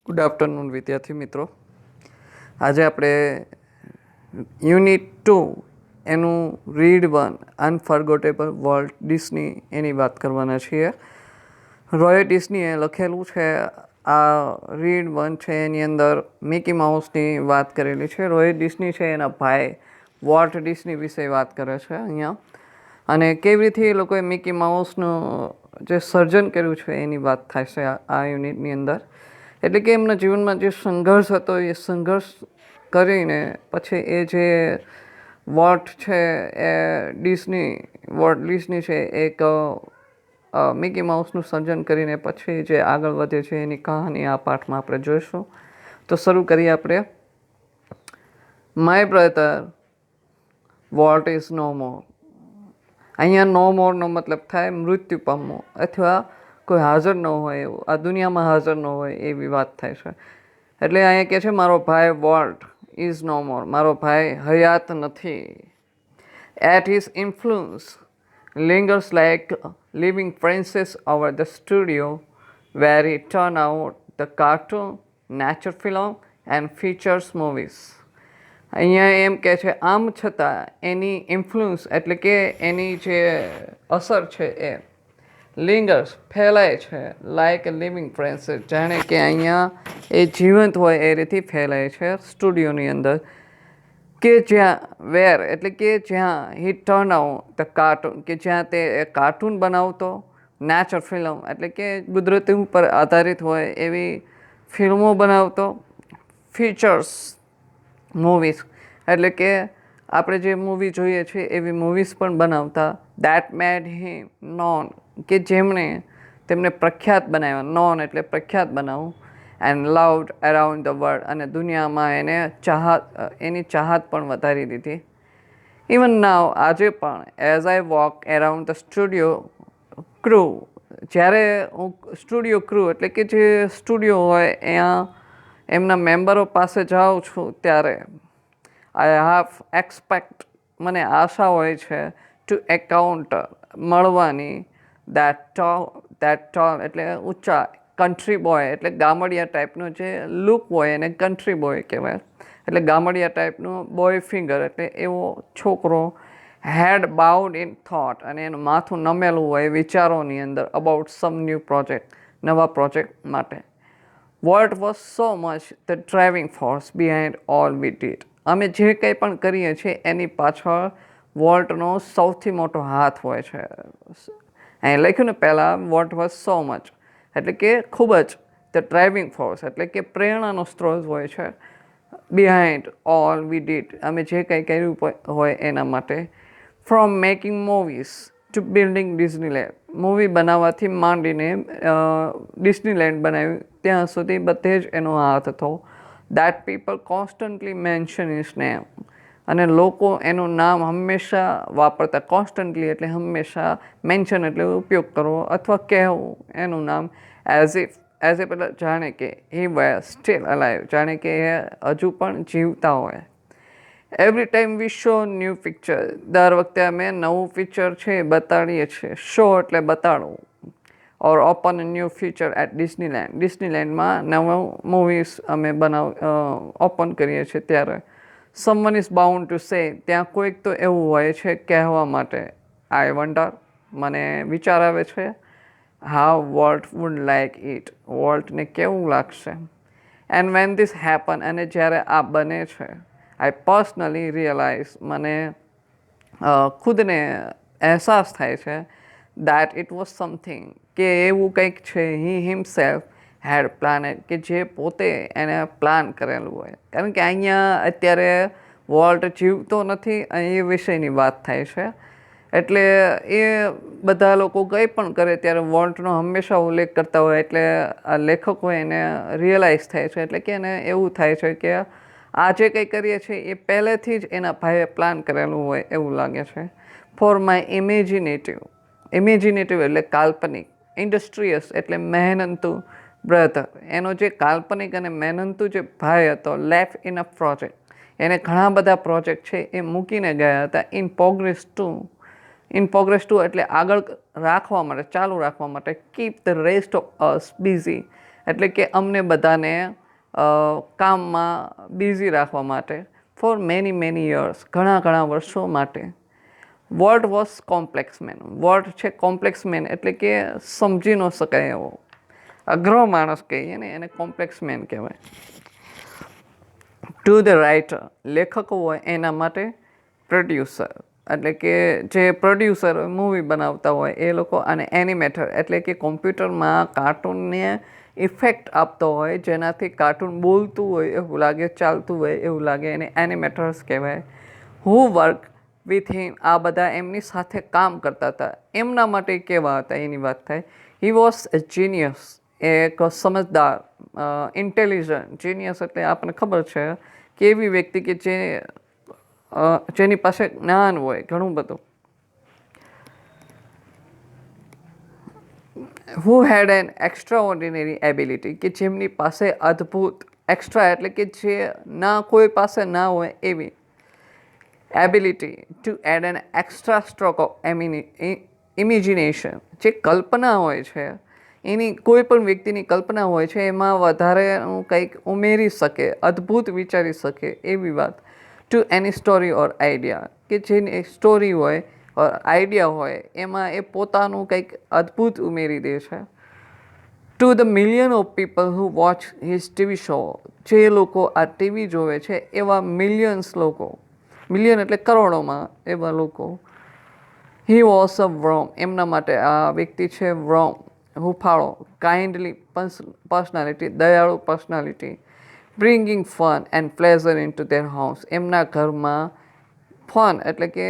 Good afternoon વિદ્યાર્થી મિત્રો. આજે આપણે યુનિટ 2 એનું રીડ 1 અનફર્ગોટેબલ વોલ્ટ ડિસ્ની એની વાત કરવાના છીએ. રોય ડિસ્નીએ લખેલું છે આ રીડ 1 છે, એની અંદર મિકી માઉસની વાત કરેલી છે. રોય ડિસ્ની છે એના ભાઈ વોલ્ટ ડિસ્ની વિશે વાત કરે છે અહીંયા, અને કેવી રીતે એ લોકોએ મિકી માઉસનું જે સર્જન કર્યું છે એની વાત થાય છે આ યુનિટની અંદર. એટલે કે એમના જીવનમાં જે સંઘર્ષ હતો એ સંઘર્ષ કરીને પછી એ જે વોલ્ટ છે એ વોલ્ટ ડિસ્ની છે એક મિકી માઉસનું સર્જન કરીને પછી જે આગળ વધે છે એની કહાની આ પાઠમાં આપણે જોઈશું. તો શરૂ કરીએ આપણે. My brother Walt is no more. અહીંયા નો મોરનો મતલબ થાય મૃત્યુ પામવું અથવા કોઈ હાજર ન હોય એવું, આ દુનિયામાં હાજર ન હોય એવી વાત થાય છે. એટલે અહીંયા કહે છે મારો ભાઈ વોલ્ટ ઇઝ નો મોર, મારો ભાઈ હયાત નથી. At his influence lingers like living princess over the studio where he turn out the cartoon, nature film and features movies. અહીંયા એમ કહે છે આમ છતાં એની ઇન્ફ્લુઅન્સ એટલે કે એની જે અસર છે એ લિંગર્સ ફેલાય છે લાઇક અ લિવિંગ પ્રિન્સેસ, જાણે કે અહીંયા એ જીવંત હોય એ રીતે ફેલાય છે સ્ટુડિયોની અંદર. કે જ્યાં વેર એટલે કે જ્યાં હી ટર્ન આઉટ ધ કાર્ટૂન, કે જ્યાં તે કાર્ટૂન બનાવતો, નેચર ફિલ્મ એટલે કે કુદરતી ઉપર આધારિત હોય એવી ફિલ્મો બનાવતો, ફીચર્સ મૂવીઝ એટલે કે આપણે જે મૂવી જોઈએ છીએ એવી મૂવીઝ પણ બનાવતા. દેટ મેડ હિમ નોન, કે તેમને પ્રખ્યાત બનાવ્યા. નોન એટલે પ્રખ્યાત બનાવવું. And loved around the world, અને દુનિયામાં એની ચાહત પણ વધારી દીધી. ઇવન નાવ, આજે પણ as I walk around the studio crew, જ્યારે હું સ્ટુડિયો ક્રૂ એટલે કે જે સ્ટુડિયો હોય ત્યાં એમના મેમ્બરો પાસે જાઉં છું ત્યારે આઈ હાવ એક્સપેક્ટ, મને આશા હોય છે ટુ એકાઉન્ટ મળવાની. દેટ ટોલ એટલે ઊંચા, કન્ટ્રી બોય એટલે ગામડિયા ટાઈપનું જે લુક હોય એને કન્ટ્રી બોય કહેવાય. એટલે ગામડિયા ટાઈપનું બોય ફિંગર એટલે એવો છોકરો. હેડ બાઉડ ઇન થોટ, અને એનું માથું નમેલું હોય વિચારોની અંદર અબાઉટ સમ ન્યૂ પ્રોજેક્ટ, નવા પ્રોજેક્ટ માટે. Volt was so much the driving force behind all we did. અમે જે કંઈ પણ કરીએ છીએ એની પાછળ વોલ્ટનો સૌથી મોટો હાથ હોય છે. અહીં લખ્યું ને પહેલાં વોલ્ટ વોઝ સો મચ એટલે કે ખૂબ જ, ધ ડ્રાઇવિંગ ફોર્સ એટલે કે પ્રેરણાનો સ્ત્રોત હોય છે. બિહાઇન્ડ ઓલ વી ડીડ, અમે જે કંઈ કર્યું હોય એના માટે. From making movies to building Disneyland, movie બનાવવાથી માંડીને ડિઝનીલેન્ડ બનાવ્યું ત્યાં સુધી બધે જ એનો હાથ હતો. That people constantly mention his name, અને લોકો એનું નામ હંમેશા વાપરતા. કોન્સ્ટન્ટલી એટલે હંમેશા, મેન્શન એટલે ઉપયોગ કરવો અથવા કહેવું એનું નામ. એઝ ઇફ એટલે જાણે કે હી વેર સ્ટીલ અલાઇવ, જાણે કે એ હજુ પણ જીવતા હોય. એવરી ટાઈમ વી શો ન્યૂ પિક્ચર, દર વખતે અમે નવું પિક્ચર છે એ બતાડીએ છીએ. શો એટલે બતાડવું. Or open a new feature at Disneyland, ડિઝનીલેન્ડમાં નવું મૂવીઝ અમે ઓપન કરીએ છીએ ત્યારે. Someone is bound to say, ત્યાં કોઈક તો એવું હોય છે કહેવા માટે. આઈ વન્ડર, મને વિચાર આવે છે. How Walt would like it, વોલ્ટને કેવું લાગશે. એન્ડ વેન ધીસ હેપન, અને જ્યારે આ બને છે. આઈ પર્સનલી રિયલાઇઝ, મને ખુદને અહેસાસ થાય છે. દેટ ઇટ વોઝ સમથિંગ, કે એવું કંઈક છે. હી હિમસેલ્ફ હેડ પ્લાનેટ, કે જે પોતે એને પ્લાન કરેલું હોય. કારણ કે અહીંયા અત્યારે વોલ્ટ જીવતો નથી, એ વિષયની વાત થાય છે. એટલે એ બધા લોકો કંઈ પણ કરે ત્યારે વોલ્ટનો હંમેશા ઉલ્લેખ કરતા હોય. એટલે આ લેખકો એને રિયલાઇઝ થાય છે, એટલે કે એને એવું થાય છે કે આ જે કંઈ કરીએ છીએ એ પહેલેથી જ એના ભાઈએ પ્લાન કરેલું હોય એવું લાગે છે. ફોર માય ઇમેજિનેટિવ એટલે કાલ્પનિક. ઇન્ડસ્ટ્રીયસ એટલે મહેનતુ બ્રધર, એનો જે કાલ્પનિક અને મહેનતુ જે ભાઈ હતો. લેફ્ટ ઇન અ પ્રોજેક્ટ, એને ઘણા બધા પ્રોજેક્ટ છે એ મૂકીને ગયા હતા. ઇન પ્રોગ્રેસ ટુ એટલે આગળ રાખવા માટે, ચાલુ રાખવા માટે. Keep the rest of us busy, એટલે કે અમને બધાને કામમાં બિઝી રાખવા માટે ફોર મેની યર્સ, ઘણા વર્ષો માટે. Word was complex man. Word છે કોમ્પ્લેક્સ મેન એટલે કે સમજી ન શકાય એવો અઘરો માણસ કહીએ ને એને કોમ્પ્લેક્સ મેન કહેવાય. ટુ ધ રાઇટર, લેખકો હોય એના માટે પ્રોડ્યુસર એટલે કે જે પ્રોડ્યુસર મૂવી બનાવતા હોય એ લોકો, અને એનિમેટર એટલે કે કોમ્પ્યુટરમાં કાર્ટૂનને ઇફેક્ટ આપતો હોય જેનાથી કાર્ટૂન બોલતું હોય એવું લાગે, ચાલતું હોય એવું લાગે, એને એનિમેટર્સ કહેવાય. હુ વર્ક વિથ હિમ, આ બધા એમની સાથે કામ કરતા હતા. એમના માટે કેવા હતા એની વાત થાય. હી વોઝ એ જીનિયસ, એક સમજદાર, ઇન્ટેલિજન્ટ. જીનિયસ એટલે આપણને ખબર છે કે એવી વ્યક્તિ કે જેની પાસે જ્ઞાન હોય ઘણું બધું. Who had an extraordinary ability, કે જેમની પાસે અદ્ભુત, એક્સ્ટ્રા એટલે કે જે ના કોઈ પાસે ના હોય એવી ability, to add an extra stroke of imagination, જે કલ્પના હોય છે એની, કોઈ પણ વ્યક્તિની કલ્પના હોય છે એમાં વધારે કંઈક ઉમેરી શકે, અદ્ભુત વિચારી શકે એવી વાત. ટુ એની સ્ટોરી ઓર આઈડિયા, કે જેની સ્ટોરી હોય ઓર આઈડિયા હોય એમાં એ પોતાનું કંઈક અદ્ભુત ઉમેરી દે છે. To the million of people who watch his TV show, જે લોકો આ ટીવી જોવે છે એવા મિલિયન્સ લોકો, મિલિયન એટલે કરોડોમાં એવા લોકો. હી વોઝ અ વર્મ, એમના માટે આ વ્યક્તિ છે વર્મ, હુફાળો. કાઇન્ડલી પર્સનાલિટી, દયાળુ personality. Bringing fun and pleasure into their house, એમના ઘરમાં ફન એટલે કે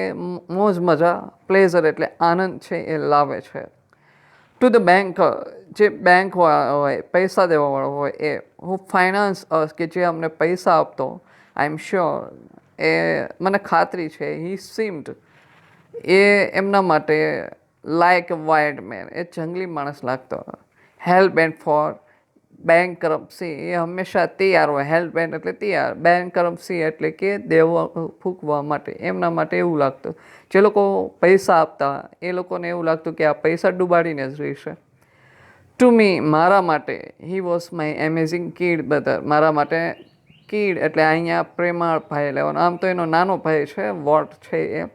મોજ મજા, પ્લેઝર એટલે આનંદ છે એ લાવે છે. ટુ ધ બેન્કર, જે બેંક હોય, પૈસા દેવાવાળો હોય એ. હુ ફાઇનાન્સ અસ, કે જે અમને પૈસા આપતો. આઈ એમ શ્યોર, એ મને ખાતરી છે. હી સીમ્ડ, એ એમના માટે લાઇક અ વાઇલ્ડ મેન, એ જંગલી માણસ લાગતો. હેલ્પ બેન્ટ ફોર બેન્કરપ્સી, એ હંમેશા તૈયાર હોય. હેલ્પ બેન્ટ એટલે તૈયાર, બેન્કરપ્સી એટલે કે દેવો ફૂંકવા માટે. એમના માટે એવું લાગતું, જે લોકો પૈસા આપતા એ લોકોને એવું લાગતું કે આ પૈસા ડૂબાડીને જ રહેશે. ટુ મી, મારા માટે. He was my amazing kid brother, મારા માટે કિડ એટલે અહીંયા પ્રેમાળ ભાઈ લેવાનો, આમ તો એનો નાનો ભાઈ છે, વોટ છે એ.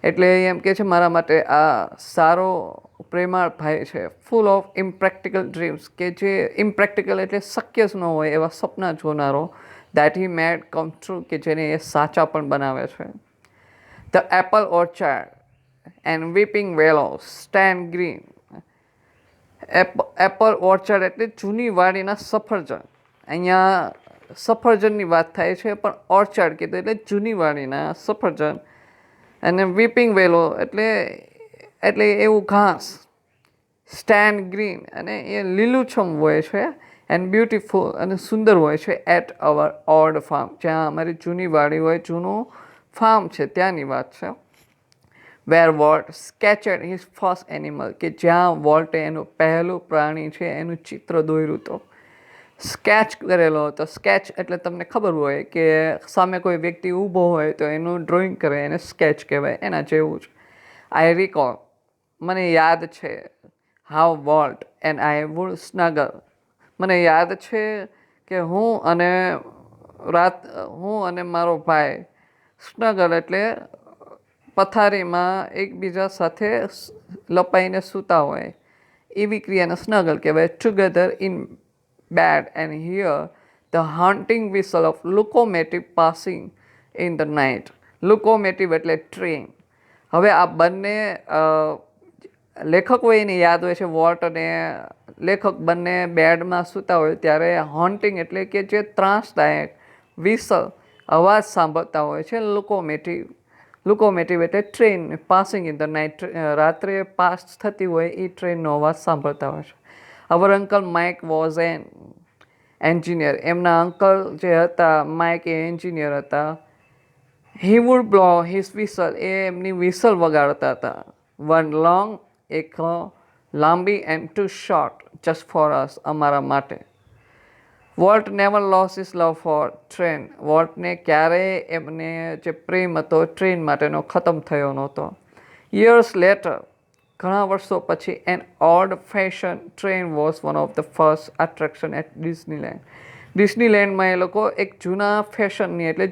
એટલે એમ કે છે મારા માટે આ સારો પ્રેમાળ ભાઈ છે. ફૂલ ઓફ ઇમ્પ્રેક્ટિકલ ડ્રીમ્સ, કે જે ઇમ્પ્રેક્ટિકલ એટલે શક્ય જ ન હોય એવા સપના જોનારો. That he made come true, કે જેને એ સાચા પણ બનાવે છે. The apple orchard and weeping willows stand green. Apple orchard એટલે જૂની વાડીના સફરજન. અહીંયા સફરજનની વાત થાય છે પણ ઓર્ચાર્ડ કીધું એટલે જૂની વાડીના સફરજન. અને વીપિંગ વેલો એટલે એવું ઘાસ. સ્ટેન્ડ ગ્રીન, અને એ લીલુંછમ હોય છે. એન્ડ બ્યુટીફુલ, અને સુંદર હોય છે. એટ અવર ઓલ્ડ ફાર્મ, જ્યાં અમારી જૂની વાડી હોય, જૂનું ફાર્મ છે ત્યાંની વાત છે. વેર વોલ્ટ સ્કેચડ હિઝ ફર્સ્ટ એનિમલ, કે જ્યાં વોલ્ટે એનું પહેલું પ્રાણી છે એનું ચિત્ર દોર્યું હતું, સ્કેચ કરેલો હતો. સ્કેચ એટલે તમને ખબર હોય કે સામે કોઈ વ્યક્તિ ઊભો હોય તો એનું ડ્રોઈંગ કરે એને સ્કેચ કહેવાય, એના જેવું જ. આઈ રિકોલ, મને યાદ છે. How Walt and I would snuggle, મને યાદ છે કે હું અને મારો ભાઈ સ્નગલ એટલે પથારીમાં એકબીજા સાથે લપાઈને સૂતા હોય એવી ક્રિયાને સ્નગલ કહેવાય. Together in bed and hear the haunting whistle of locomotive passing in the night. Locomotive એટલે ટ્રેન. હવે આ બંને લેખકો એને યાદ હોય છે, વોલ્ટ અને લેખક બંને બેડમાં સૂતા હોય ત્યારે હોન્ટિંગ એટલે કે જે ત્રાસદાયક વિસલ અવાજ સાંભળતા હોય છે. લોકોમેટિવ એટલે train passing in the night, રાત્રે પાસ થતી હોય એ ટ્રેનનો અવાજ સાંભળતા હોય છે. Our uncle Mike was an engineer, એમના અંકલ જે હતા માઇક એ એન્જિનિયર હતા. He would blow his whistle, એ એમની વિસલ વગાડતા હતા. વન લોંગ, એક લાંબી, and two short just for us, અમારા માટે. Walt never lost his love for train, વોલ્ટને ક્યારેય એમને જે પ્રેમ હતો ટ્રેન માટેનો ખતમ થયો નહોતો. યર્સ લેટર, ઘણા વર્ષો પછી an old fashion train was one of the first attraction at ડિસ્નીલેન્ડમાં એ લોકો એક જૂના ફેશનની એટલે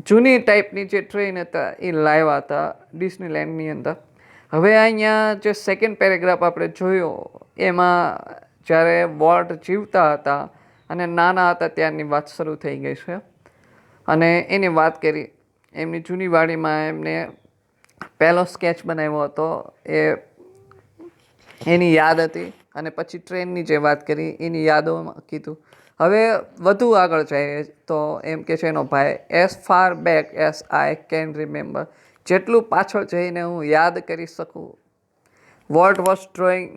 જૂની ટાઈપની જે ટ્રેન હતા એ લાવ્યા હતા ડિસ્નીલેન્ડની અંદર. હવે અહીંયા જે સેકન્ડ પેરેગ્રાફ આપણે જોયો એમાં જ્યારે વોલ્ટ જીવતા હતા અને નાના હતા ત્યારની વાત શરૂ થઈ ગઈ છે અને એની વાત કરી એમની જૂની વાડીમાં એમને પહેલો સ્કેચ બનાવ્યો હતો એની યાદ હતી અને પછી ટ્રેનની જે વાત કરી એની યાદોમાં કીધું. હવે વધુ આગળ જાય તો એમ કે છે એનો ભાઈ as far back as I can remember, જેટલું પાછળ જઈને હું યાદ કરી શકું. વોલ્ટ વોઝ ડ્રોઈંગ,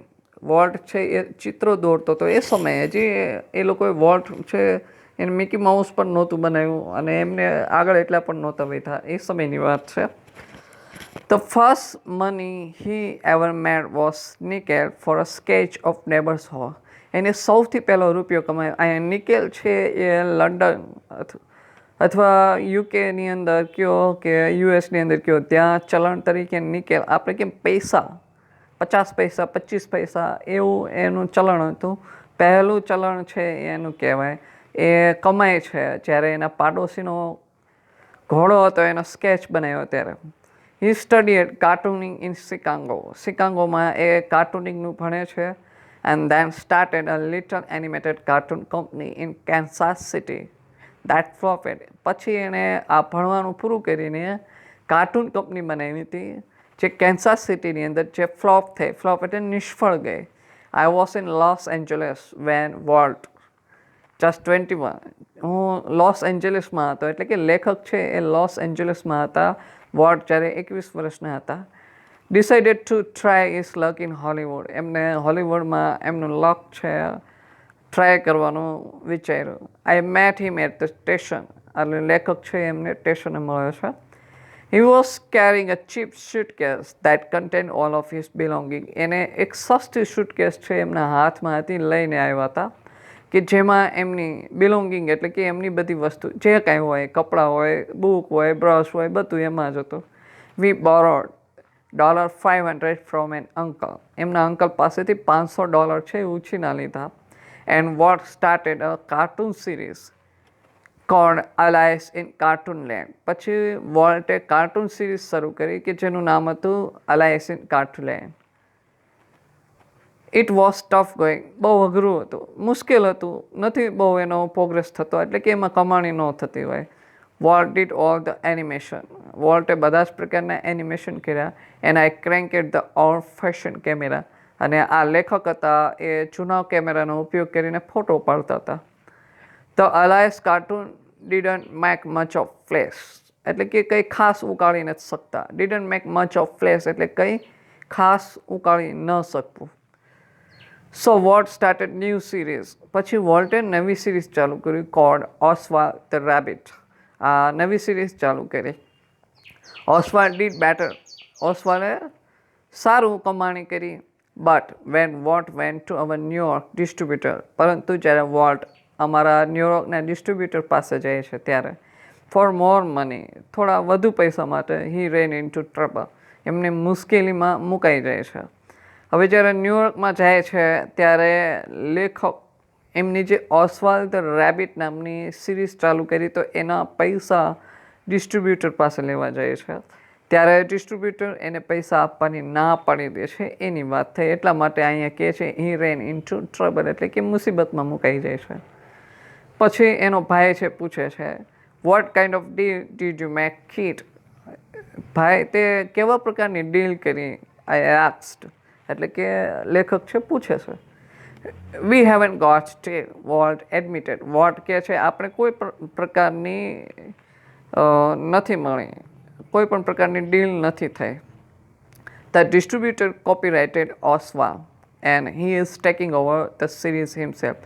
વોલ્ટ છે એ ચિત્રો દોરતો હતો એ સમયે હજી એ લોકોએ વોલ્ટ છે એને મિકી માઉસ પણ નહોતું બનાવ્યું અને એમને આગળ એટલા પણ નહોતા બેઠા એ સમયની વાત છે. The first money he ever made was nickel for a sketch of neighbor's hall. એને સૌથી પહેલો રૂપિયો કમાયો. અહીંયા નિકેલ છે એ લંડન અથવા યુકેની અંદર કયો કે યુએસની અંદર કયો ત્યાં ચલણ તરીકે નિકેલ આપણે કેમ પૈસા 50 પૈસા 25 પૈસા એવું એનું ચલણ હતું. પહેલું ચલણ છે એનું કહેવાય એ કમાય છે જ્યારે એના પાડોશીનો ઘોડો હતો એનો સ્કેચ બનાવ્યો ત્યારે. He studied cartooning in Chicago. શિકાગોમાં એ કાર્ટૂનિંગનું ભણે છે and then started a little animated cartoon company in Kansas City that flopped. પછી એણે આ ભણવાનું પૂરું કરીને કાર્ટૂન કંપની બનાવી હતી જે કેન્સાસ સિટીની અંદર જે ફ્લોપ થઈ. ફ્લોપ એટલે નિષ્ફળ ગઈ. I was in Los Angeles when Walt just 21. હું લોસ એન્જલિસમાં હતો એટલે કે લેખક છે એ લોસ એન્જલિસમાં હતા વોલ્ટ જ્યારે 21 વર્ષના હતા. Decided to try his luck in Hollywood. એમને હોલિવૂડમાં એમનું લક છે ટ્રાય કરવાનું વિચાર્યું. I met him at the station. એટલે લેખક છે એમને સ્ટેશને મળ્યો છે. He was carrying a cheap suitcase that contained all of his belonging. એને એક સસ્તી suitcase છે એમના હાથમાં હતી લઈને આવ્યા હતા કે જેમાં એમની બિલોંગિંગ એટલે કે એમની બધી વસ્તુ જે કાંઈ હોય કપડાં હોય બુક હોય બ્રશ હોય બધું એમાં જ હતું. We borrowed $500 from an uncle. એમના અંકલ પાસેથી $500 છે ઉછીના લીધા. And Walt started a cartoon series called Alice in Cartoonland. પછી વોલ્ટે કાર્ટૂન સિરીઝ શરૂ કરી કે જેનું નામ હતું Alice in Cartoonland. It was tough going. બહુ અઘરું હતું, મુશ્કેલ હતું, નથી બહુ એનો પ્રોગ્રેસ થતો એટલે કે એમાં કમાણી ન થતી હોય. Walt did all the animation. વોલ્ટે બધા જ પ્રકારના એનિમેશન કર્યા. And I cranked the old fashion camera. અને આ લેખક હતા એ જૂના કેમેરાનો ઉપયોગ કરીને ફોટો પાડતા હતા. The alliance cartoon didn't make much of flash. એટલે કે કંઈ ખાસ ઉકાળી નથી શકતા. Didn't make much of flash એટલે કંઈ ખાસ ઉકાળી ન શકવું. સો વોલ્ટ સ્ટાર્ટેડ ન્યૂ સિરીઝ. પછી વોલ્ટે નવી સિરીઝ ચાલુ કરી કોલ્ડ ઓસ્વાલ્ડ ધ રેબિટ. આ નવી સિરીઝ ચાલુ કરી. ઓસ્વાલ્ડ ડીડ બેટર. ઓસ્વાલ્ડે સારું કમાણી કરી. But when volt went to our New York distributor. પરંતુ જ્યારે વોલ્ટ અમારા ન્યુયોર્કના ડિસ્ટ્રીબ્યુટર પાસે જાય છે ત્યારે ફોર મોર મની થોડા વધુ પૈસા માટે હી રેન ઇન ટુ ટ્રબલ. એમને મુશ્કેલીમાં મુકાઈ જાય છે. હવે જ્યારે ન્યુયોર્કમાં જાય છે ત્યારે લેખક એમની જે ઓસ્વાલ્ડ ધ રેબિટ નામની સિરીઝ ચાલુ કરી તો એના પૈસા ડિસ્ટ્રીબ્યુટર પાસે લેવા જાય છે ત્યારે ડિસ્ટ્રીબ્યુટર એને પૈસા આપવાની ના પાડી દે છે એની વાત થઈ. એટલા માટે અહીંયા કહે છે હી રેન ઇન ટુ ટ્રબલ એટલે કે મુસીબતમાં મુકાઈ જાય છે. પછી એનો ભાઈ છે પૂછે છે what kind of deal did you make kit. ભાઈ તે કેવા પ્રકારની ડીલ કરી આઈ આસ્ક્ડ. એટલે કે લેખક છે પૂછે છે. We haven't got steel. Walt admitted. Walt કહે છે આપણે કોઈ પણ પ્રકારની નથી મળી, કોઈ પણ પ્રકારની ડીલ નથી થઈ. The distributor copyrighted Oswald and he is taking over the series himself.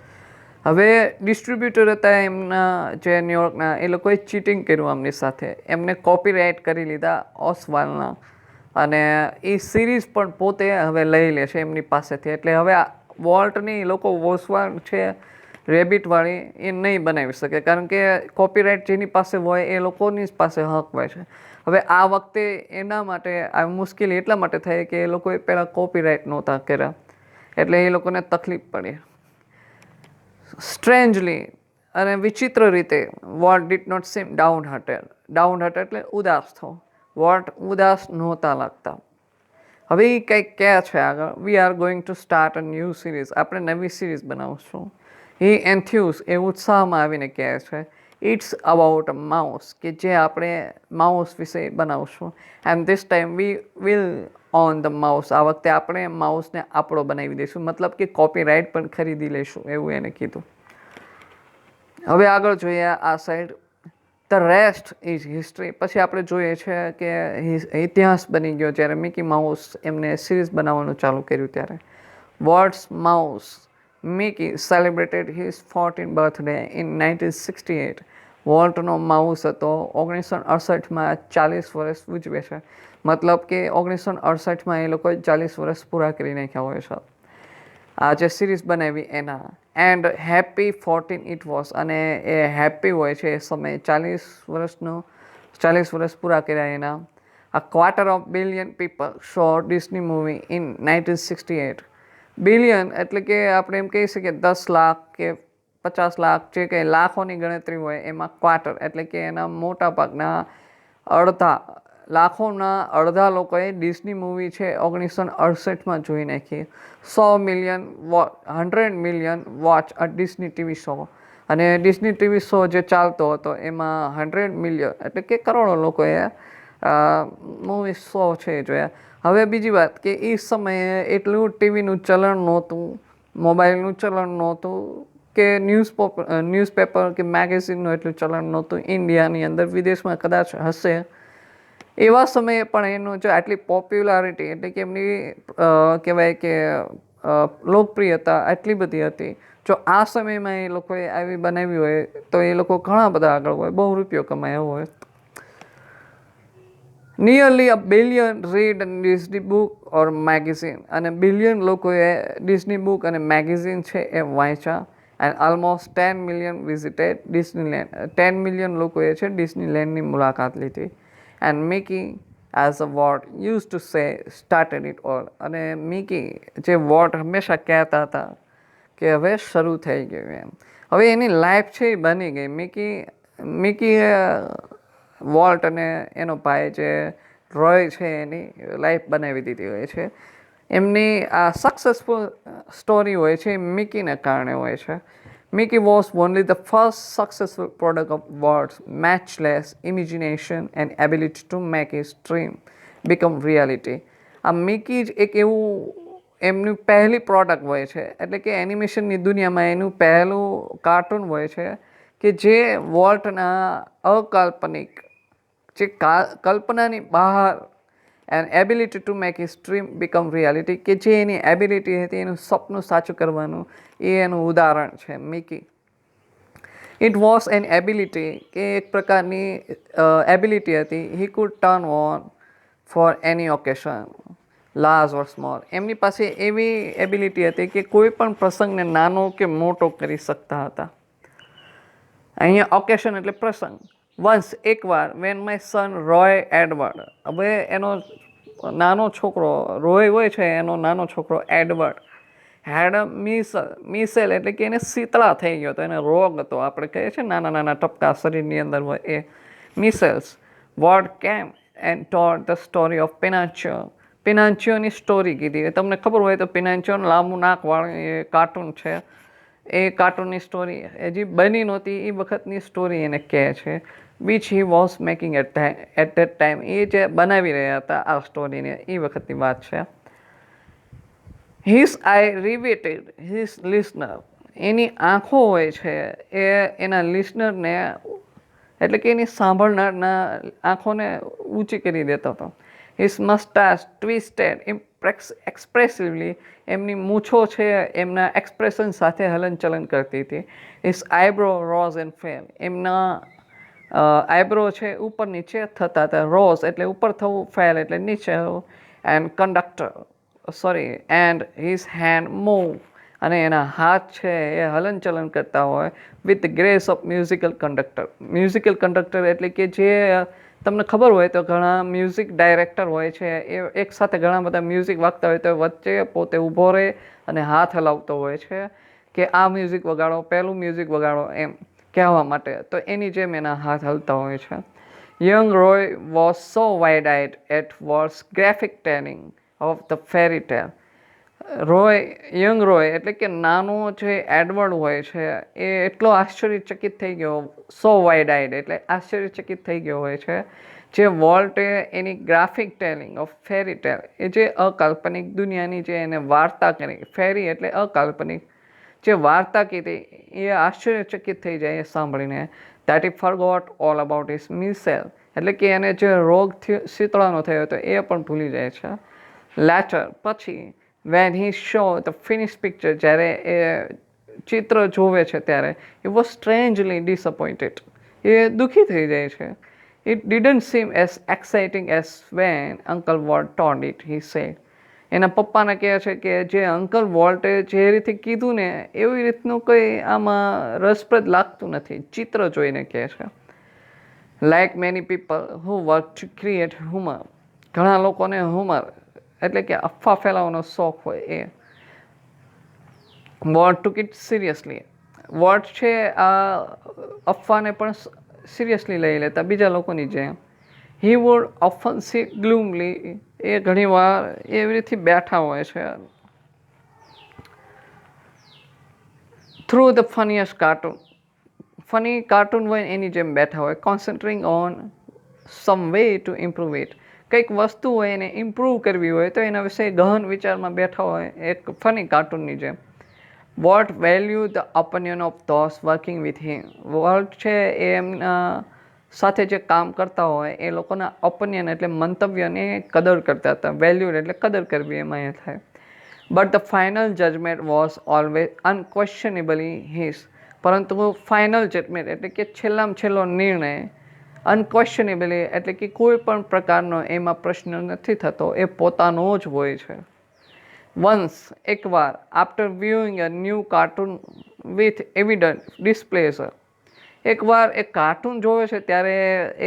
હવે ડિસ્ટ્રીબ્યુટર હતા એમના જે ન્યુયોર્કના એ લોકોએ ચીટિંગ કર્યું એમની સાથે. એમને કોપીરાઇટ કરી લીધા ઓસ્વાલ્ડના અને એ સિરીઝ પણ પોતે હવે લઈ લે છે એમની પાસેથી. એટલે હવે વોલ્ટની લોકો ઓસ્વાલ્ડ છે રેબિટવાળી એ નહીં બનાવી શકે, કારણ કે કોપીરાઇટ જેની પાસે હોય એ લોકોની જ પાસે હક હોય છે. હવે આ વખતે એના માટે આ મુશ્કેલી એટલા માટે થઈ કે એ લોકોએ પહેલાં કોપીરાઇટ નહોતા કર્યા, એટલે એ લોકોને તકલીફ પડી. સ્ટ્રેન્જલી અને વિચિત્ર રીતે what did not seem downhearted એટલે ઉદાસ થવો. વોટ ઉદાસ નહોતા લાગતા. હવે એ કંઈક કહે છે આગળ, we are going to start a new series, આપણે નવી સિરીઝ બનાવશું. એ એન્થ્યુઝ એ ઉત્સાહમાં આવીને કહે છે, ઇટ્સ અબાઉટ અ માઉસ, કે જે આપણે માઉસ વિશે બનાવશું. And this time we will on the mouse, આ વખતે આપણે માઉસને આપણો બનાવી દઈશું, મતલબ કે કોપીરાઇટ પણ ખરીદી લઈશું, એવું એને કીધું. હવે આગળ જોઈએ આ side, the rest is history. પછી આપણે જોઈએ છે કે ઇતિહાસ બની ગયો જ્યારે મિકી માઉસ એમને સિરીઝ બનાવવાનું ચાલુ કર્યું ત્યારે. Walt's mouse Mickey celebrated his 14th birthday in 1968. વોલ્ટનો માઉસ હતો 1968માં 40 વર્ષ ઉજવે છે, મતલબ કે 1968માં એ લોકોએ 40 વર્ષ પૂરા કરી નાખ્યા હોય છે આ જે સિરીઝ બનાવી એના. એન્ડ હેપી 14 ઇટ વોઝ, અને એ હેપી હોય છે એ સમયે 40 વર્ષ પૂરા કર્યા એના. અ $250 million people saw Disney movie in 1968. Billion એટલે કે આપણે એમ કહી શકીએ 10 લાખ કે 50 લાખ, જે કંઈ લાખોની ગણતરી હોય એમાં ક્વાર્ટર એટલે કે એના મોટા ભાગના લાખોના અડધા લોકોએ ડિઝની મૂવી છે 1968માં જોઈ નાખી. 100 million watch a Disney TV show, અને ડિઝની ટીવી શો જે ચાલતો હતો એમાં 100 million એટલે કે કરોડો લોકોએ મૂવી શો છે એ જોયા. હવે બીજી વાત કે એ સમયે એટલું ટીવીનું ચલણ નહોતું, મોબાઈલનું ચલણ નહોતું, કે ન્યૂઝપેપર કે મેગેઝિનનું એટલું ચલણ નહોતું ઇન્ડિયાની અંદર, વિદેશમાં કદાચ હશે. એવા સમયે પણ એનું જો આટલી પોપ્યુલારિટી એટલે કે એમની કહેવાય કે લોકપ્રિયતા આટલી બધી હતી, જો આ સમયમાં એ લોકોએ આવી બનાવી હોય તો એ લોકો ઘણા બધા આગળ હોય, બહુ રૂપિયો કમાયો હોય. Nearly 1 billion read Disney book or magazine, અને બિલિયન લોકોએ ડિઝની બુક અને મેગેઝિન છે એ વાંચ્યા. And almost 10 million visited Disneyland, 10 million લોકોએ છે ડિઝનીલેન્ડની મુલાકાત લીધી. And Mickey as a Walt used to say started it all, અને મિકી જે વોટ હંમેશા કહેતા હતા કે હવે શરૂ થઈ ગયું એમ. હવે એની લાઈફ છે એ બની ગઈ. મિકી વોલ્ટ અને એનો ભાઈ જે રોય છે એની લાઈફ બનાવી દીધી હોય છે. એમની આ સક્સેસફુલ સ્ટોરી હોય છે એ મિકીને કારણે હોય છે. Mickey was only the first successful product of Ward's matchless imagination and ability to make his dream become reality. આ મિકી જ એક એવું એમનું પહેલી પ્રોડક્ટ હોય છે, એટલે કે એનિમેશનની દુનિયામાં એનું પહેલું કાર્ટૂન હોય છે કે જે વોલ્ટના અકાલ્પનિક, જે કલ્પનાની બહાર and ability to make his dream become reality, કે જે એની એબિલિટી હતી એનું સપનું સાચું કરવાનું, એ એનું ઉદાહરણ છે Mickey. It was an ability, કે એક પ્રકારની એબિલિટી હતી. He could turn on for any occasion large or small. એમની પાસે એવી એબિલિટી હતી કે કોઈ પણ પ્રસંગને નાનો કે મોટો કરી શકતા હતા. અહીંયા ઓકેશન એટલે પ્રસંગ. વન્સ એકવાર when my son Roy Edward, હવે એનો નાનો છોકરો રોય હોય છે, એનો નાનો છોકરો એડવર્ડ હેડ મિસેલ એટલે કે એને શીતળા થઈ ગયો હતો, એને રોગ હતો, આપણે કહીએ છીએ નાના નાના ટપકા શરીરની અંદર હોય એ measles. Walt came and told the story of Pinocchio. પિનાન્ચિયોની સ્ટોરી કીધી. તમને ખબર હોય તો પિનાન્ચિયોનું લાંબુ નાકવાળું એ કાર્ટૂન છે, એ કાર્ટૂનની સ્ટોરી હજી બની નહોતી એ વખતની સ્ટોરી એને કહે છે, which he was making at that time. એ જે બનાવી રહ્યા હતા આ સ્ટોરીને એ વખતની વાત છે. હિઝ આઈ રિવેટેડ હિઝ લિસનર. એની આંખો હોય છે એ એના લિસનરને એટલે કે એની સાંભળનારના આંખોને ઊંચી કરી દેતો હતો. His moustache twisted expressively. એમની મૂછો છે એમના એક્સપ્રેશન સાથે હલનચલન કરતી હતી. His eyebrow rose and fell. એમના આઈબ્રો છે ઉપર નીચે થતા હતા. રોઝ એટલે ઉપર થવું, ફેલ એટલે નીચે. And his hand move. અને એના હાથ છે એ હલનચલન કરતા હોય with grace of musical conductor એટલે કે જે તમને ખબર હોય તો ઘણા મ્યુઝિક ડાયરેક્ટર હોય છે એ એક સાથે ઘણા બધા મ્યુઝિક વાગતા હોય તો વચ્ચે પોતે ઊભો રહે અને હાથ હલાવતો હોય છે કે આ મ્યુઝિક વગાડો, પહેલું મ્યુઝિક વગાડો એમ કહેવા માટે. તો એની જેમ એના હાથ હલતા હોય છે. Young Roy was so wide eyed at Walt's graphic telling of the fairy tale. Young Roy એટલે કે નાનો જે એડવર્ડ હોય છે એ એટલો આશ્ચર્યચકિત થઈ ગયો, સો વાઇડ આઇડ એટલે આશ્ચર્યચકિત થઈ ગયો હોય છે જે વોલ્ટે એની ગ્રાફિક ટેલિંગ ઓફ ફેરી ટેલ એ જે અકાલ્પનિક દુનિયાની જે એને વાર્તા કરી, ફેરી એટલે અકાલ્પનિક જે વાર્તા કીધી એ આશ્ચર્યચકિત થઈ જાય એ સાંભળીને. That he forgot all about his measles એટલે કે એને જે રોગ શીતળાનો થયો હતો એ પણ ભૂલી જાય છે. લેટર પછી when he showed the finished picture જ્યારે એ ચિત્ર જોવે છે ત્યારે he was strangely disappointed એ દુઃખી થઈ જાય છે. it didn't seem as exciting as when Uncle Walt told it, he said. એના પપ્પાને કહે છે કે જે અંકલ વોલ્ટે જે રીતે કીધું ને એવી રીતનું કંઈ આમાં રસપ્રદ લાગતું નથી, ચિત્ર જોઈને કહે છે. Like many people who work to create humour ઘણા લોકોને હ્યુમર એટલે કે અફવા ફેલાવવાનો શોખ હોય એ. Walt took it seriously Walt છે આ અફવાને પણ સિરિયસલી લઈ લેતા બીજા લોકોની જેમ. He would often sit gloomily એ ઘણીવાર એવી રીતે બેઠા હોય છે. Through the funniest funny cartoon હોય એની જેમ બેઠા હોય. Concentrating on some way to improve it કંઈક વસ્તુ હોય એને ઇમ્પ્રૂવ કરવી હોય તો એના વિશે ગહન વિચારમાં બેઠા હોય એક ફની કાર્ટૂનની જેમ. What value the opinion of those working with him what છે એ એમના સાથે જે કામ કરતા હોય એ લોકોના ઓપિનિયન એટલે મંતવ્યને કદર કરતા હતા. વેલ્યુ એટલે કદર કરવી એમાં એ થાય. But the final judgement was always unquestionably his પરંતુ ફાઇનલ જજમેન્ટ એટલે કે છેલ્લામાં છેલ્લો નિર્ણય અનક્વેશ્ચનેબલી એટલે કે કોઈ પણ પ્રકારનો એમાં પ્રશ્ન નથી થતો, એ પોતાનો જ હોય છે. વન્સ એકવાર after viewing a new cartoon with evident displeasure એકવાર એક કાર્ટૂન જોવે છે ત્યારે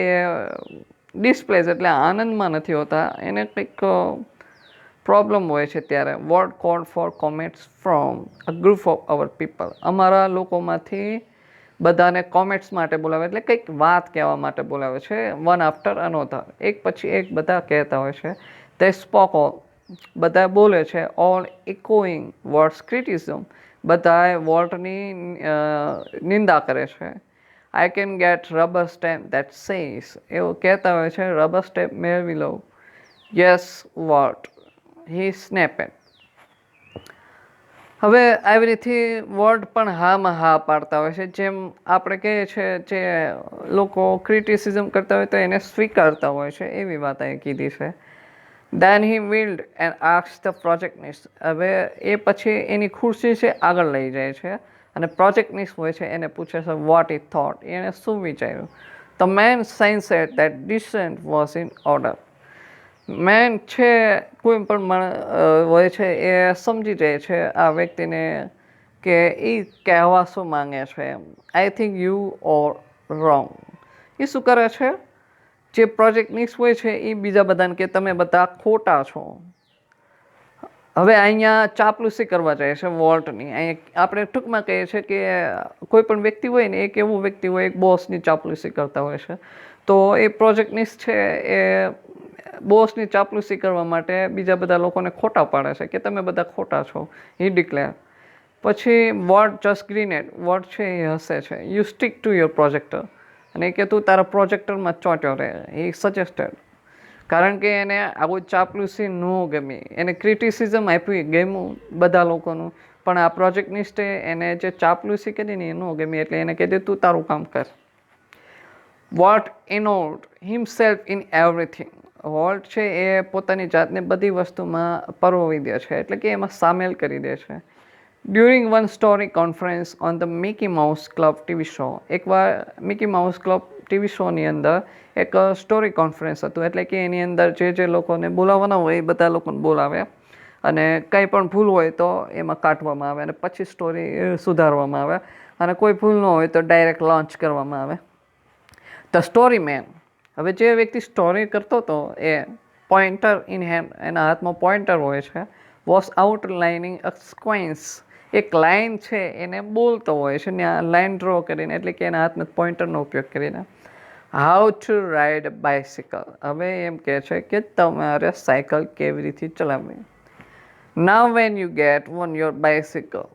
એ ડિસ્પ્લેઝ એટલે આનંદમાં નથી હોતા, એને કંઈક પ્રોબ્લેમ હોય છે ત્યારે. What call for comments from a group of our people અમારા લોકોમાંથી બધાને કોમેન્ટ્સ માટે બોલાવે એટલે કંઈક વાત કહેવા માટે બોલાવે છે. વન આફ્ટર અનોધર એક પછી એક બધા કહેતા હોય છે. તે સ્પોક ઓલ બધા બોલે છે. ઓલ ઇકોઈંગ વોટ્સ ક્રિટિઝમ બધાએ વોલ્ટની નિંદા કરે છે. I can get rubber stamp that says એવું કહેતા હોય છે રબર સ્ટેમ્પ મેળવી લઉં. યસ વોટ હી સ્નેપેડ હવે આવી રીતે વર્ડ પણ હામાં હા પાડતા હોય છે. જેમ આપણે કહીએ છીએ જે લોકો ક્રિટિસિઝમ કરતા હોય તો એને સ્વીકારતા હોય છે એવી વાત અહીં કીધી છે. દેન હી વિલ્ડ એન્ડ આસ્ક ધ પ્રોજેક્ટનિસ્ટ હવે એ પછી એની ખુરશી છે આગળ લઈ જાય છે અને પ્રોજેક્ટનિસ્ટ હોય છે એને પૂછે છે વોટ ઇટ થોટ એને શું વિચાર્યું. The man sign said that decent was in order man છે કોઈ પણ હોય છે એ સમજી જાય છે આ વ્યક્તિને કે એ કહેવા શું માંગે છે એમ. I think you are wrong એ શું કરે છે જે પ્રોજેક્ટનિસ્ટ હોય છે એ બીજા બધાને કે તમે બધા ખોટા છો. હવે અહીંયા ચાપલુસી કરવા જાય છે વોલ્ટની. અહીંયા આપણે ટૂંકમાં કહીએ છીએ કે કોઈ પણ વ્યક્તિ હોય ને એક એવું વ્યક્તિ હોય એક બોસની ચાપલુસી કરતા હોય છે તો એ પ્રોજેક્ટનિસ્ટ છે એ બોસની ચાપલુસી કરવા માટે બીજા બધા લોકોને ખોટા પાડે છે કે તમે બધા ખોટા છો હી ડિક્લેર. પછી વોટ જસ્ટ ગ્રીનેડ વોટ છે એ હસે છે. You stick to your projector અને કે તું તારા પ્રોજેક્ટરમાં ચોંટ્યો રહે એ સજેસ્ટેડ કારણ કે એને આવું ચાપલુસી ન ગમી. એને ક્રિટિસિઝમ આપી ગમ્યું બધા લોકોનું પણ આ પ્રોજેક્ટનિસ્ટે એને જે ચાપલુસી કરી ને એ ન ગમી એટલે એને કહી દે તું તારું કામ કર. Walt involved himself in everything Walt છે એ પોતાની જાતને બધી વસ્તુમાં પરોવી દે છે એટલે કે એમાં સામેલ કરી દે છે. During one story conference on the Mickey mouse club TV show એકવાર મિકી માઉસ ક્લબ ટીવી શોની અંદર એક સ્ટોરી કોન્ફરન્સ હતું એટલે કે એની અંદર જે લોકોને બોલાવવાના હોય એ બધા લોકોને બોલાવ્યા અને કંઈ પણ ભૂલ હોય તો એમાં કાઢવામાં આવે અને પછી સ્ટોરી સુધારવામાં આવે, અને કોઈ ભૂલ ન હોય તો ડાયરેક્ટ લોન્ચ કરવામાં આવે. ધ સ્ટોરી મેન, હવે જે વ્યક્તિ સ્ટોરી કરતો હતો એ પોઇન્ટર ઇન હેન્ડ, એના હાથમાં પોઇન્ટર હોય છે, વોઝ આઉટલાઇનિંગ અ સ્ક્વેન્સ, એક લાઇન છે એને બોલતો હોય છે ને આ લાઇન ડ્રો કરીને, એટલે કે એના હાથમાં પોઇન્ટરનો ઉપયોગ કરીને. હાઉ ટુ રાઇડ બાઇસિકલ, હવે એમ કહે છે કે તમારે સાયકલ કેવી રીતે ચલાવવી. Now when you get on your bicycle,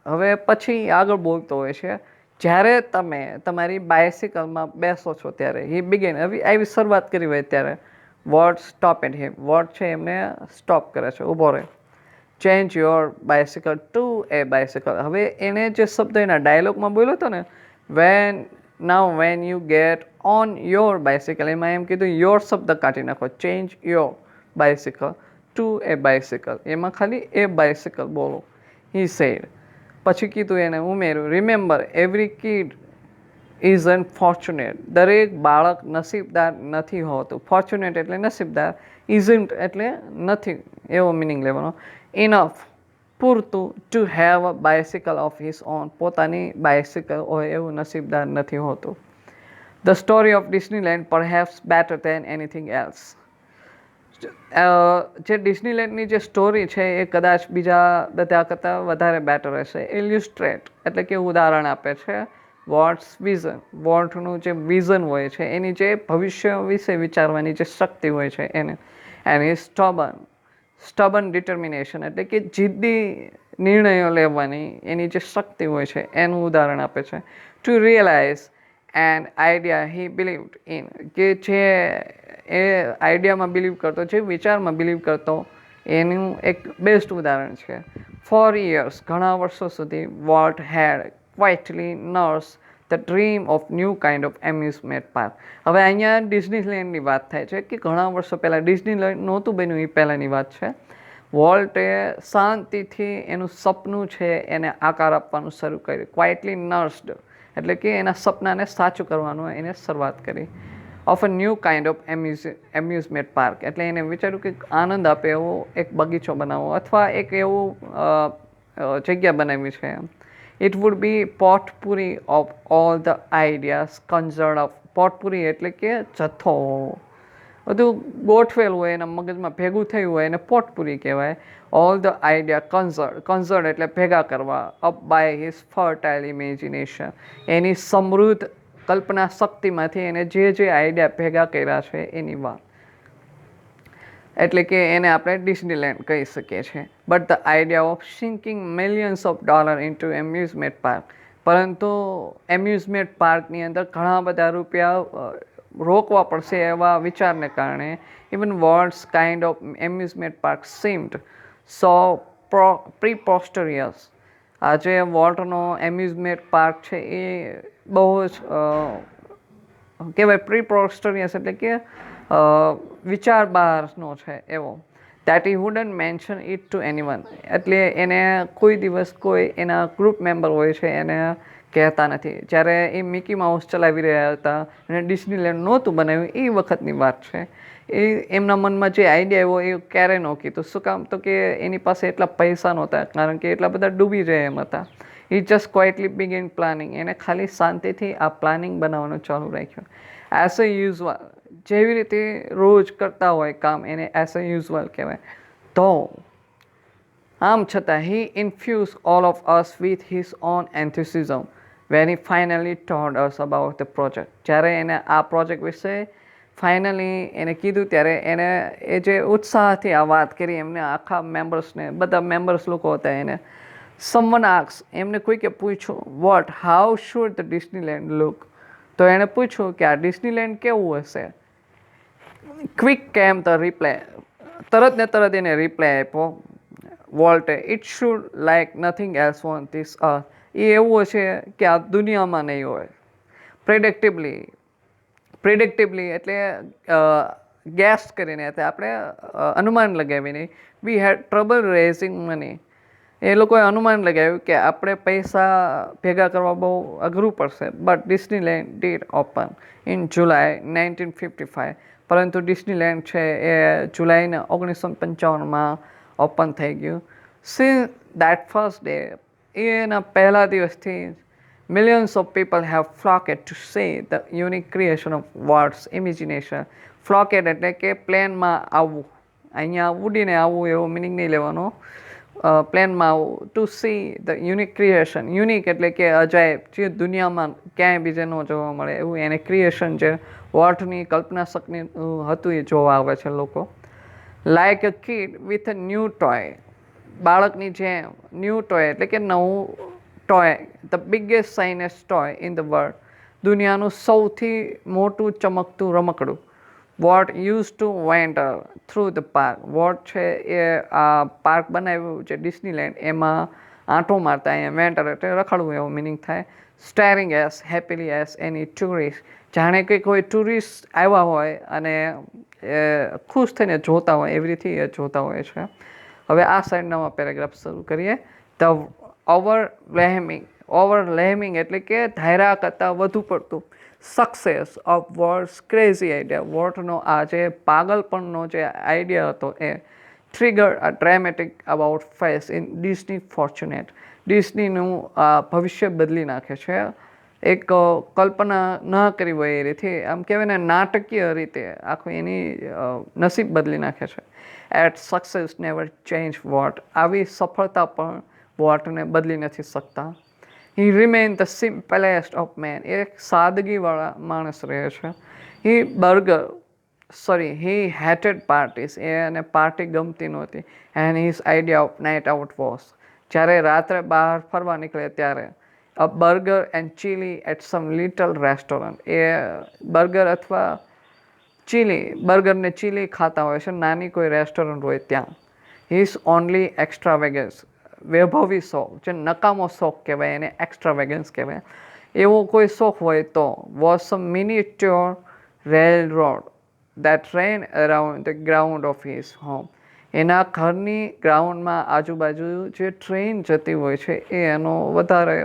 હવે પછી આગળ બોલતો હોય છે જ્યારે તમે તમારી બાઇસિકલમાં બેસો છો ત્યારે. હી બિગેન, હવે આવી શરૂઆત કરી હોય ત્યારે what stop at him, what છે એમને સ્ટોપ કરે છે, ઊભો રહે. Change your bicycle to a bicycle, હવે એને જે શબ્દ એના ડાયલોગમાં બોલ્યો હતો ને, when you get on your bicycle, એમાં એમ કીધું યોર શબ્દ કાઢી નાખો, change your bicycle to a bicycle, એમાં ખાલી એ બાઇસિકલ બોલો. હી સેડ, પછી કીધું એને ઉમેર્યું, remember every kid is an fortunate, દરેક બાળક નસીબદાર નથી હોતું. ફોર્ચ્યુનેટ એટલે નસીબદાર, ઇઝન્ટ એટલે નથી, એવો મિનિંગ લેવાનો. ઇનફ, પૂરતું, to have a bicycle of his own, પોતાની બાઇસિકલ હોય એવું નસીબદાર નથી હોતું. The story of Disneyland perhaps better than anything else, જે ડિસ્નીલેન્ડની જે સ્ટોરી છે એ કદાચ બીજા બધા કરતાં વધારે બેટર હશે. ઇલ્યુસ્ટ્રેટ એટલે કે ઉદાહરણ આપે છે. વોટ્સ વિઝન, વોટનું જે વિઝન હોય છે એની જે ભવિષ્ય વિશે વિચારવાની જે શક્તિ હોય છે એને. એની સ્ટબન ડિટર્મિનેશન એટલે કે જિદ્દી નિર્ણયો લેવાની એની જે શક્તિ હોય છે એનું ઉદાહરણ આપે છે. To realise and idea he believed in, કે જે એ આઈડિયામાં બિલીવ કરતો, જે વિચારમાં બિલીવ કરતો, એનું એક બેસ્ટ ઉદાહરણ છે. ફોર યર્સ, ઘણા વર્ષો સુધી, vote head quietly nurse the dream of new kind of amusement park. હવે અહીંયા ડિઝનીલેન્ડની વાત થાય છે કે ઘણા વર્ષો પહેલાં ડિઝનીલેન્ડ નહોતું બન્યું, એ પહેલાંની વાત છે. વોલ્ટે શાંતિથી એનું સપનું છે એને આકાર આપવાનું શરૂ કર્યું. ક્વાઇટલી નર્સ્ડ એટલે કે એના સપનાને સાચું કરવાનું એને શરૂઆત કરી. Of a new kind of amusement park, એટલે એને વિચાર્યું કે આનંદ આપે એવો એક બગીચો બનાવો અથવા એક એવું જગ્યા બનાવી છે. It would be potpourri of all the ideas conjured of, potpourri એટલે કે જથ્થો, બધું ગોઠવેલું હોય એના મગજમાં ભેગું થયું હોય એને પોટપુરી કહેવાય. ઓલ ધ આઈડિયા કન્ઝર્ડ એટલે ભેગા કરવા, up by his fertile imagination, એની સમૃદ્ધ કલ્પના શક્તિમાંથી એને જે આઈડિયા ભેગા કર્યા છે એની વાત, એટલે કે એને આપણે ડિસ્નીલેન્ડ કહી શકીએ છીએ. But the idea of sinking millions of dollar into amusement park, પરંતુ એમ્યુઝમેન્ટ પાર્કની અંદર ઘણા બધા રૂપિયા રોકવા પડશે એવા વિચારને કારણે even Walt's kind of amusement park seemed so preposterous. આજે વોલ્ટનો એમ્યુઝમેન્ટ પાર્ક છે એ બહુ જ કહેવાય પ્રીપોસ્ટરિયસ એટલે કે વિચાર બહારનો છે એવો. That he wouldn't mention it to anyone, એટલે એને કોઈ દિવસ કોઈ એના ગ્રુપ મેમ્બર હોય છે એને કહેતા નથી. જ્યારે એ મિકી માઉસ ચલાવી રહ્યા હતા અને ડિસ્નીલેન્ડ નહોતું બનાવ્યું એ વખતની વાત છે. એ એમના મનમાં જે આઈડિયા આવ્યો એ ક્યારેય ન કીધું. શું કામ? તો કે એની પાસે એટલા પૈસા નહોતા, કારણ કે એટલા બધા ડૂબી જાય એમ હતા. એ જસ્ટ ક્વાઇટલી બિગિન પ્લાનિંગ, એને ખાલી શાંતિથી આ પ્લાનિંગ બનાવવાનું ચાલુ રાખ્યું. એઝ અ યુઝવલ, જેવી રીતે રોજ કરતા હોય કામ એને એઝ અ યુઝવલ કહેવાય. તો આમ છતાં he infuse all of us with his own enthusiasm when he finally told us about the project. જ્યારે એને આ પ્રોજેક્ટ વિશે ફાઇનલી એને કીધું ત્યારે એને એ જે ઉત્સાહથી આ વાત કરી એમને આખા મેમ્બર્સને, બધા મેમ્બર્સ લોકો હતા એને સમવન આસ્ક, એમને કોઈકે પૂછ્યું Walt how should the Disneyland look, તો એણે પૂછ્યું કે આ ડિસ્નીલેન્ડ કેવું હશે. ક્વિક કેમ ધ રિપ્લાય, તરત ને તરત એને રિપ્લાય આપ્યો વોલ્ટે. It should like nothing else on this earth, એ એવું હશે કે આ દુનિયામાં નહીં હોય. પ્રિડિક્ટિબલી એટલે ગેસ કરીને, એટલે આપણે અનુમાન લગાવીને. વી હેડ ટ્રબલ રેઝિંગ મની, એ લોકોએ અનુમાન લગાવ્યું કે આપણે પૈસા ભેગા કરવા બહુ અઘરું પડશે. બટ ડિસ્નીલેન્ડ ડીડ ઓપન ઇન જુલાઈ 1955, પરંતુ ડિસ્નીલેન્ડ છે એ જુલાઈના 1955માં ઓપન થઈ ગયું. સિન્સ દેટ ફર્સ્ટ ડે, એના પહેલા દિવસથી millions of people have flocked to see the unique creation of Ward's imagination. Flocked એટલે કે પ્લેનમાં આવવું, અહીંયા ઉડીને આવવું એવો મિનિંગ નહીં લેવાનો, પ્લેનમાં આવવું. To see the unique creation, unique એટલે કે અજાયબ, જે દુનિયામાં ક્યાંય બીજે ન જોવા મળે એવું એને ક્રિએશન જે વોર્ટની કલ્પના શક્તિ હતું એ જોવા આવે છે લોકો. Like a kid with a new toy, બાળકની જેમ ન્યૂ ટોય એટલે કે નવું toy, the biggest shiniest toy in the world, દુનિયાનું સૌથી મોટું ચમકતું રમકડું. Walt used to wander through the park, Walt છે એ આ પાર્ક બનાવ્યું છે ડિસ્નીલેન્ડ, એમાં આંટો મારતા, અહીંયા વેન્ટર એટલે રખડવું એવો મિનિંગ થાય. સ્ટેરિંગ એસ હેપીલી એસ એની ટુરિસ્ટ, જાણે કે કોઈ ટુરિસ્ટ આવ્યા હોય અને ખુશ થઈને જોતા હોય એવી રીતે એ જોતા હોય છે. હવે આ સાઈડ નવા પેરેગ્રાફ શરૂ કરીએ. ધ ઓવરવેલ્મિંગ એટલે કે ધાર્યા કરતાં વધુ પડતું success of Walt's crazy idea, વોર્ડનો આ જે પાગલપણનો જે આઈડિયા હતો એ trigger a dramatic about face in Disney fortunate, ડિસ્નીનું ભવિષ્ય બદલી નાખે છે. એક કલ્પના ન કરી હોય એ રીતે, આમ કહેવાય ને નાટકીય રીતે આખું એની નસીબ બદલી નાખે છે. At success never change Walt, આવી સફળતા પણ વોટને બદલી નથી શકતા. He remain the simplest of men, એક સાદગીવાળા માણસ રહે છે. હી હેટેડ પાર્ટીસ, એને પાર્ટી ગમતી નહોતી. And his idea of night out was, જ્યારે રાત્રે બહાર ફરવા નીકળે ત્યારે a burger and chili at some little restaurant, એ બર્ગર અથવા બર્ગર ને ચીલી ખાતા હોય છે નાની કોઈ રેસ્ટોરન્ટ હોય ત્યાં. હિઝ ઓનલી એક્સ્ટ્રાવેગન્સ, વૈભવી શોખ, જે નકામો શોખ કહેવાય એને એક્સ્ટ્રાવેગન્સ કહેવાય, એવો કોઈ શોખ હોય તો was some miniature railroad that ran around the ground of his home, એના ઘરની ગ્રાઉન્ડમાં આજુબાજુ જે ટ્રેન જતી હોય છે એ એનો વધારે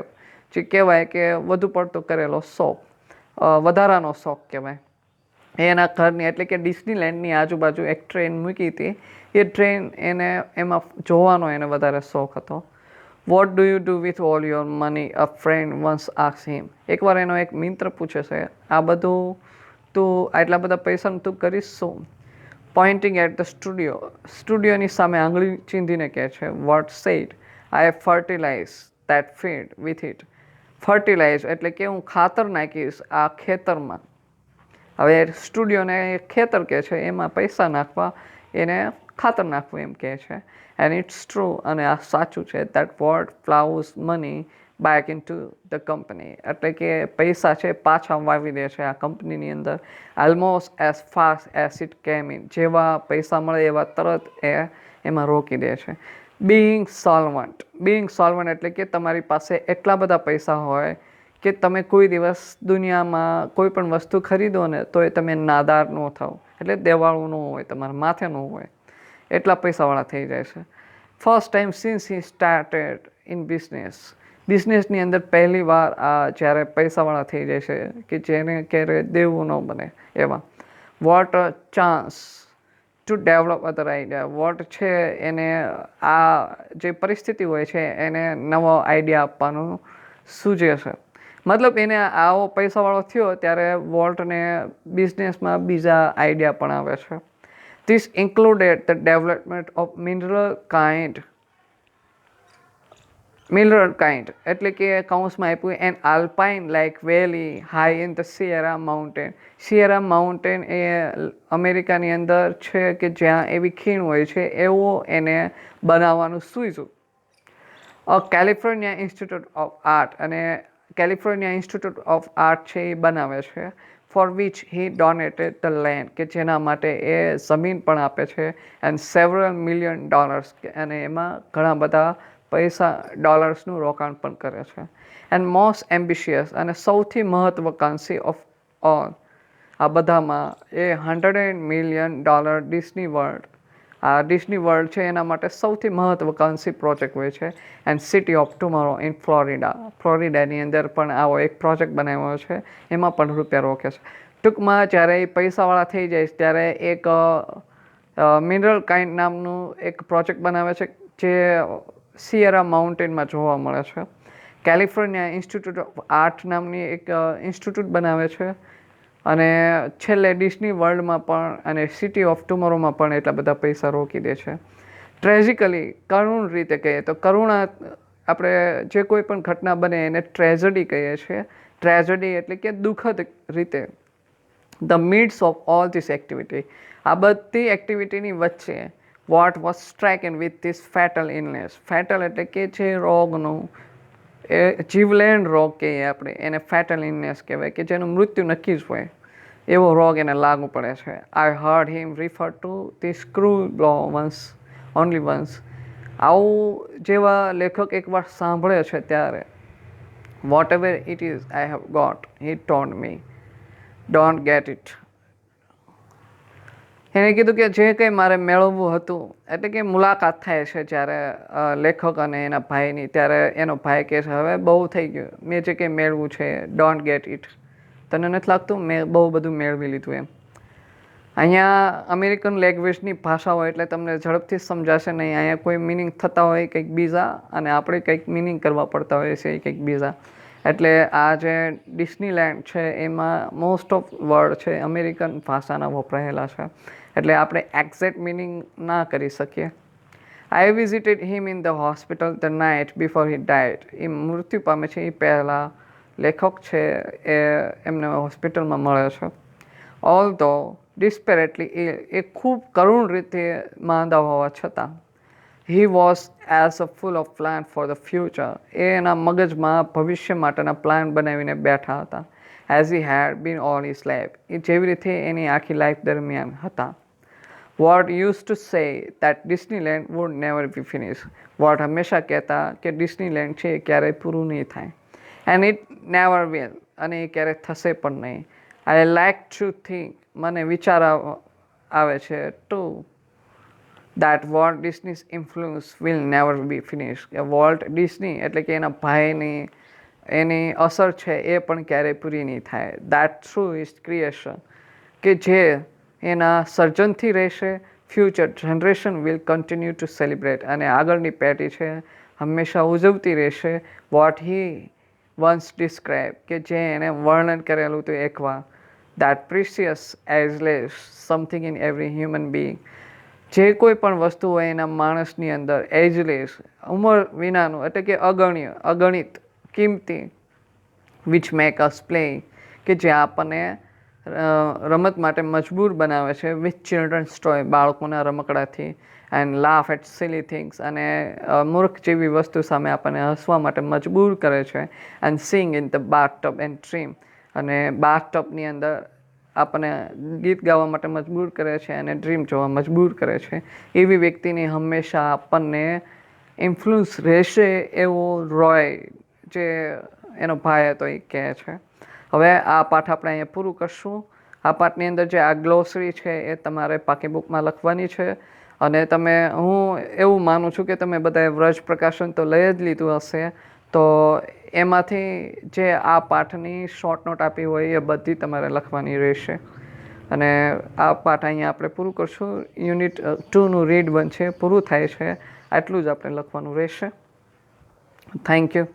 જે કહેવાય કે વધુ પડતો કરેલો શોખ, વધારાનો શોખ કહેવાય. એના ઘરની એટલે કે ડિસ્નીલેન્ડની આજુબાજુ એક ટ્રેન મૂકી હતી, એ ટ્રેન એને એમાં જોવાનો એને વધારે શોખ હતો. What do you do with all your money, a friend once asks him, એકવાર એનો એક મિત્ર પૂછે છે આ બધું તું આટલા બધા પૈસાનું તું કરીશ શું? પોઇન્ટિંગ એટ ધ સ્ટુડિયો, સ્ટુડિયોની સામે આંગળી ચીંધીને કહે છે. What said, I fertilise that field with it, fertilise એટલે કે હું ખાતર નાખીશ આ ખેતરમાં. હવે સ્ટુડિયોને ખેતર કહે છે, એમાં પૈસા નાખવા એને ખાતર નાખવું એમ કહે છે. એન્ડ ઇટ્સ ટ્રુ, અને આ સાચું છે. That Walt plows money back into the company, એટલે કે પૈસા છે પાછા વાવી દે છે આ કંપનીની અંદર. Almost as fast as it કેમ ઇન, જેવા પૈસા મળે એવા તરત એમાં રોકી દે છે. બીઇંગ સોલ્વન્ટ, એટલે કે તમારી પાસે એટલા બધા પૈસા હોય કે તમે કોઈ દિવસ દુનિયામાં કોઈ પણ વસ્તુ ખરીદો ને તો એ તમે નાદાર ન થાવ, એટલે દેવાળું ન હોય, તમારા માથે ન હોય, એટલા પૈસાવાળા થઈ જાય છે. First time since he started in બિઝનેસની અંદર પહેલી વાર આ જ્યારે પૈસાવાળા થઈ જાય છે કે જેને ક્યારે દેવું ન બને એવા. What a chance to develop other idea, what છે એને આ જે પરિસ્થિતિ હોય છે એને નવો આઈડિયા આપવાનું સૂચે છે. મતલબ એને આવો પૈસાવાળો થયો ત્યારે વોલ્ટને બિઝનેસમાં બીજા આઈડિયા પણ આવે છે. This included the development of mineral kind એટલે કે કૌંસમાં આપ્યું an alpine like valley high in the Sierra mountain. Sierra mountain એ અમેરિકાની અંદર છે કે જ્યાં એવી ખીણ હોય છે, એવો એને બનાવવાનું સૂઝ્યું. કેલિફોર્નિયા ઇન્સ્ટિટ્યૂટ ઓફ આર્ટ, અને કેલિફોર્નિયા ઇન્સ્ટિટ્યૂટ ઓફ આર્ટ છે એ બનાવે છે. For which he donated the land, કે જેના માટે એ જમીન પણ આપે છે. એન્ડ સેવરલ $million, અને એમાં ઘણા બધા પૈસા ડોલર્સનું રોકાણ પણ કરે છે. એન્ડ મોસ્ટ એમ્બિશિયસ, અને સૌથી મહત્વકાંક્ષી ઓફ ઓલ આ બધામાં એ $100 million ડિસ્ની વર્લ્ડ, આ ડિસ્ની વર્લ્ડ છે એના માટે સૌથી મહત્વકાંક્ષી પ્રોજેક્ટ હોય છે. And city of tomorrow in ફ્લોરિડાની અંદર પણ આવો એક પ્રોજેક્ટ બનાવ્યો છે, એમાં પણ રૂપિયા રોકે છે. ટૂંકમાં જ્યારે એ પૈસાવાળા થઈ જાય ત્યારે એક મિનરલ કાઇન્ડ નામનું એક પ્રોજેક્ટ બનાવે છે જે સિયેરા માઉન્ટેનમાં જોવા મળે છે. કેલિફોર્નિયા ઇન્સ્ટિટ્યૂટ ઓફ આર્ટ નામની એક ઇન્સ્ટિટ્યૂટ બનાવે છે અને છેલ્લે ડિસ્ની વર્લ્ડમાં પણ અને સિટી ઓફ ટુમોરોમાં પણ એટલા બધા પૈસા રોકી દે છે. ટ્રેજિકલી કરુણ રીતે કહીએ તો કરુણા આપણે જે કોઈ પણ ઘટના બને એને ટ્રેજડી કહીએ છીએ. ટ્રેજડી એટલે કે દુઃખદ રીતે the midst of all this activity, આ બધી એક્ટિવિટીની વચ્ચે Walt was stricken with this fatal illness. Fatal એટલે કે જે રોગનું એ જીવલેણ રોગ કહીએ આપણે એને ફેટલ ઇલનેસ કહેવાય કે જેનું મૃત્યુ નક્કી જ હોય એવો રોગ એને લાગુ પડે છે. I heard him refer to the screw blow once only once. આવું જેવા લેખક એકવાર સાંભળે છે ત્યારે whatever it is I have got he told me don't get it. એણે કીધું કે જે કંઈ મારે મેળવવું હતું એટલે કે મુલાકાત થાય છે જ્યારે લેખક અને એના ભાઈની, ત્યારે એનો ભાઈ કહે છે હવે બહુ થઈ ગયું, મેં જે કંઈ મેળવું છે ડોન્ટ ગેટ ઇટ. તને નથી લાગતું મેં બહુ બધું મેળવી લીધું એમ? અહીંયા અમેરિકન લેંગ્વેજની ભાષા હોય એટલે તમને ઝડપથી સમજાશે નહીં. અહીંયા કોઈ મિનિંગ થતા હોય કંઈક બીજા અને આપણે કંઈક મિનિંગ કરવા પડતા હોય છે કંઈક બીજા. એટલે આ જે ડિસ્નીલેન્ડ છે એમાં મોસ્ટ ઓફ વર્ડ છે અમેરિકન ભાષાના વપરાયેલા છે એટલે આપણે એક્ઝેક્ટ મિનિંગ ના કરી શકીએ. I visited him in the hospital the night before he died. એ મૃત્યુ પામે છે એ પહેલાં લેખક છે એ એમને હોસ્પિટલમાં મળે છે. ઓલ ધો ડિસ્પેરેટલી એ ખૂબ કરુણ રીતે માંદા હોવા છતાં he was as a full of plan for the future. એ એના મગજમાં ભવિષ્ય માટેના પ્લાન બનાવીને બેઠા હતા. As he had been all his life. એ જેવી રીતે એની આખી લાઈફ દરમિયાન હતા. Walt used to say that Disneyland would never be finish. Walt હંમેશા કહેતા કે ડિસ્નીલેન્ડ છે એ ક્યારેય પૂરું નહીં થાય. And it never will. અને એ ક્યારેય થશે પણ નહીં. I like to think. મને વિચાર આવે છે to that Walt Disney's influence will never be finish. કે વોલ્ટ ડિસ્ની એટલે કે એના ભાઈની એની અસર છે એ પણ ક્યારેય પૂરી નહીં થાય. That through is creation. કે જે એના સર્જનથી રહેશે. Future generation will continue to celebrate. અને આગળની પેઢી છે હંમેશા ઉજવતી રહેશે. વોટ હી વન્સ ડિસ્ક્રાઇબ કે જે એને વર્ણન કરેલું હતું એકવાર. That precious ageless something in every human being. જે કોઈ પણ વસ્તુ હોય એના માણસની અંદર એજલેસ ઉંમર વિનાનું એટલે કે અગણ્ય અગણિત કિંમતી વિચ મેક અસ પ્લે કે જે આપણને રમત માટે મજબૂર બનાવે છે. વિથ ચિલ્ડ્રન્સ ટોય બાળકોના રમકડાથી. And laugh at silly things અને મૂર્ખ જેવી વસ્તુ સામે આપણને હસવા માટે મજબૂર કરે છે. And sing in the bathtub and dream. અને બાથટબની અંદર આપણને ગીત ગાવા માટે મજબૂર કરે છે અને ડ્રીમ જોવા મજબૂર કરે છે. એવી વ્યક્તિની હંમેશા આપણને ઇન્ફ્લુઅન્સ રહેશે એવું રોય જે એનો ભાઈ હતો એ કહે છે. હવે આ પાઠ આપણે અહીંયા પૂરું કરશું. આ પાઠની અંદર જે આ ગ્લોસરી છે એ તમારે પાકી બુકમાં લખવાની છે. અને હું એવું માનું છું કે તમે બધાએ વ્રજ પ્રકાશન તો લઈ જ લીધું હશે. તો એમાંથી જે આ પાઠની શોર્ટ નોટ આપી હોય એ બધી તમારે લખવાની રહેશે. અને આ પાઠ અહીંયા આપણે પૂરું કરશું. યુનિટ 2નું રીડ 1 છે પૂરું થાય છે. આટલું જ આપણે લખવાનું રહેશે. Thank you.